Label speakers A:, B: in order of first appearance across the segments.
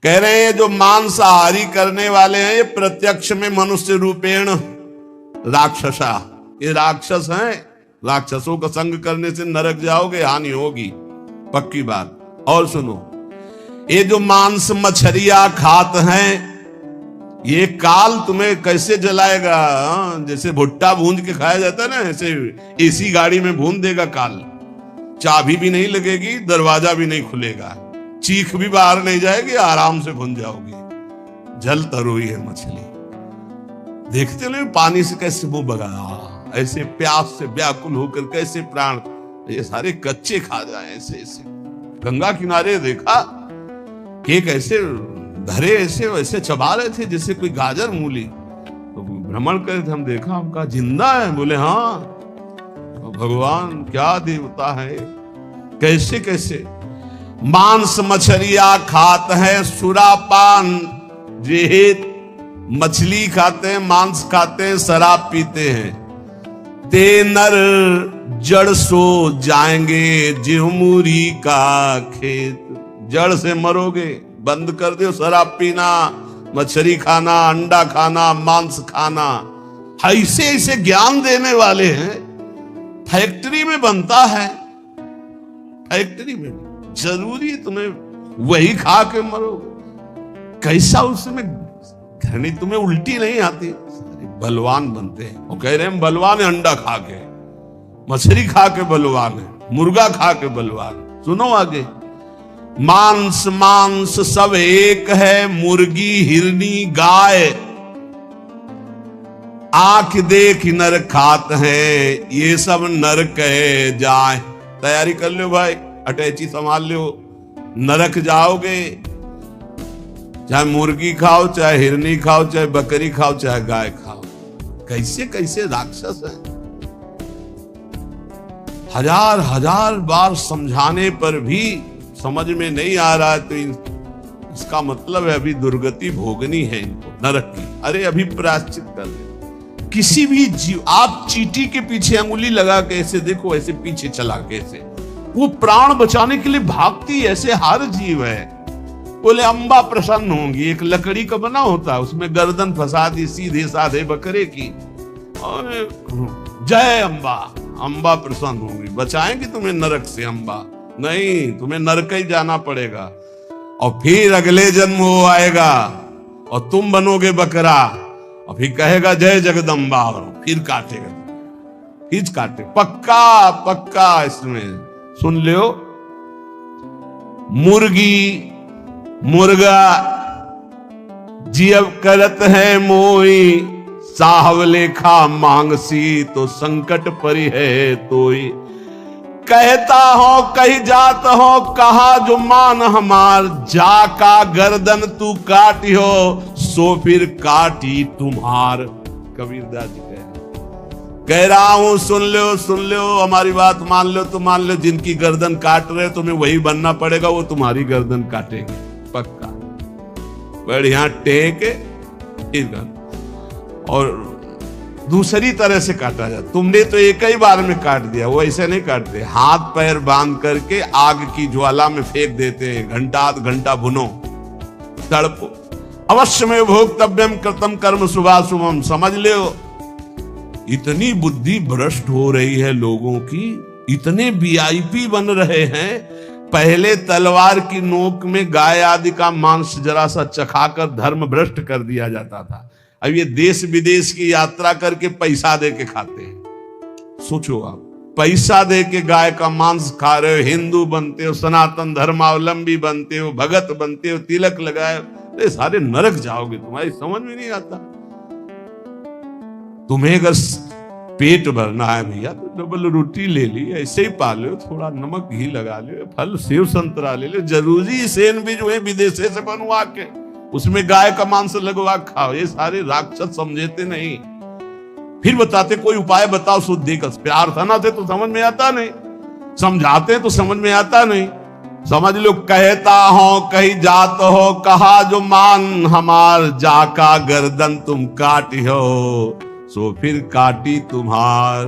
A: कह रहे हैं जो मांसाहारी करने वाले हैं ये प्रत्यक्ष में मनुष्य रूपेण राक्षसा, ये राक्षस हैं। राक्षसों का संग करने से नरक जाओगे, हानि होगी, पक्की बात। और सुनो, ये जो मांस मछलियां खाते हैं ये काल तुम्हें कैसे जलाएगा। जैसे भुट्टा भूंज के खाया जाता है ना, ऐसे एसी गाड़ी में भून देगा काल। चाबी भी नहीं लगेगी, दरवाजा भी नहीं खुलेगा, चीख भी बाहर नहीं जाएगी, आराम से भून जाओगे। जल तरोई है मछली, देखते नहीं पानी से कैसे मुंह बगा, ऐसे प्यास से व्याकुल होकर कैसे प्राण, ये सारे कच्चे खा जाए ऐसे ऐसे। गंगा किनारे देखा कि कैसे धरे ऐसे वैसे चबा रहे थे जैसे कोई गाजर मूली। तो भ्रमण करे थे, हम देखा, हम कहा जिंदा है, बोले हाँ। तो भगवान क्या देवता है, कैसे कैसे मांस मछलियां खाते हैं, सुरापान जेहेत, मछली खाते हैं, मांस खाते हैं, शराब पीते हैं। ते नर जड़ सो जाएंगे जिहमुरी का खेत, जड़ से मरोगे। बंद कर दो शराब पीना, मछली खाना, अंडा खाना, मांस खाना। ऐसे ऐसे ज्ञान देने वाले हैं। फैक्ट्री में बनता है, फैक्ट्री में जरूरी तुम्हें वही खा के मरो। कैसा उसमें घृणी, तुम्हें उल्टी नहीं आती। बलवान बनते हैं, वो कह रहे हैं बलवान है, अंडा खा के, मछली खा के बलवान है, मुर्गा खा के बलवान। सुनो आगे, मांस मांस सब एक है, मुर्गी हिरनी गाय, आंख देख नर खात है, ये सब नर कहे जाए। तैयारी कर लो भाई, अटैची संभाल लो, नरक जाओगे। चाहे मुर्गी खाओ, चाहे हिरनी खाओ, चाहे बकरी खाओ, चाहे गाय खाओ। कैसे कैसे राक्षस है। हजार हजार बार समझाने पर भी समझ में नहीं आ रहा है, तो इसका मतलब है अभी दुर्गति भोगनी है इनको, नरक की। अरे अभी प्रायश्चित कर ले। किसी भी जीव, आप चींटी के पीछे अंगुली लगा के ऐसे देखो, ऐसे पीछे चला के ऐसे, वो प्राण बचाने के लिए भागती, ऐसे हर जीव है। बोले अम्बा प्रसन्न होंगी, एक लकड़ी का बना होता है, उसमें गर्दन फंसा दी सीधे साधे बकरे की, और जय अम्बा, अम्बा प्रसन्न होंगी, बचाएंगी तुम्हें नरक से अम्बा। नहीं, तुम्हें नरक ही जाना पड़ेगा, और फिर अगले जन्म वो आएगा और तुम बनोगे बकरा, और फिर कहेगा जय जगदम्बा, और फिर काटेगा, फिर काटे। पक्का पक्का इसमें सुन लो। मुर्गी मुर्गा जियब करत है मोई, साहब लेखा मांगसी तो संकट परी है तोई। कहता हो कही जात हो, कहा जो मान हमार, जाका गर्दन तू काटी हो, सो फिर काटी तुम्हार। कबीरदास जी कह रहा हूं, सुन लो, हमारी बात मान लो तो मान लो, जिनकी गर्दन काट रहे तुम्हें वही बनना पड़ेगा, वो तुम्हारी गर्दन काटेंगे, पक्का। बढ़िया टेक और दूसरी तरह से काटा जाए। तुमने तो एक ही बार में काट दिया, वो ऐसे नहीं काटते, हाथ पैर बांध करके आग की ज्वाला में फेंक देते हैं, घंटा आध घंटा भुनो, तड़पो। अवश्य में भोक्तव्यम कृतम कर्म शुभाशुभम। समझ लो, इतनी बुद्धि भ्रष्ट हो रही है लोगों की, इतने वीआईपी बन रहे हैं। पहले तलवार की नोक में गाय आदि का मांस जरा सा चखाकर धर्म भ्रष्ट कर दिया जाता था। अब ये देश विदेश की यात्रा करके पैसा दे के खाते हैं। सोचो आप, पैसा दे के गाय का मांस खा रहे हो, हिंदू बनते हो, सनातन धर्मावलंबी बनते हो, भगत बनते हो, तिलक लगाए, तो सारे नरक जाओगे। तुम्हारी समझ में नहीं आता। तुम्हें अगर पेट भरना है भैया तो डबल रोटी ले ली, ऐसे ही पा लो, थोड़ा नमक घी लगा लो, फल सेव संतरा ले लो, जरूरी सैंडविच हुए विदेशे से बनवा के उसमें गाय का मांस लगवा खाओ। ये सारे राक्षस समझते नहीं। फिर बताते कोई उपाय बताओ शुद्धि का। प्यार था ना थे तो समझ में आता नहीं, समझाते तो समझ में आता नहीं। समझ लो, कहता हो कहीं जात हो, कहा जो मान हमार, जाका गर्दन तुम काटी हो, सो फिर काटी तुम्हार।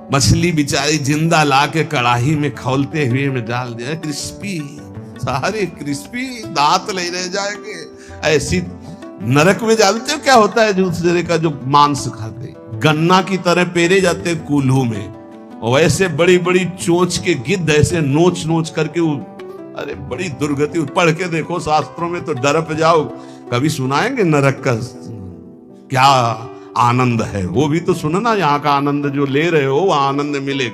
A: मछली बेचारी जिंदा ला के कड़ाही में खौलते हुए में डाल दिया, क्रिस्पी सारे क्रिस्पी, दांत ले रह जाएंगे ऐसी। नरक में जानते हो क्या होता है? दूसरे का जो मांस खाते, गन्ना की तरह पेरे जाते कूल्हू में, और ऐसे बड़ी बड़ी चोंच के गिद्ध ऐसे नोच नोच करके अरे बड़ी दुर्गति। पढ़ के देखो शास्त्रों में तो डरप जाओ। कभी सुनाएंगे नरक का क्या आनंद है? वो भी तो सुनना, यहाँ का आनंद जो ले रहे हो वो आनंद मिलेगा।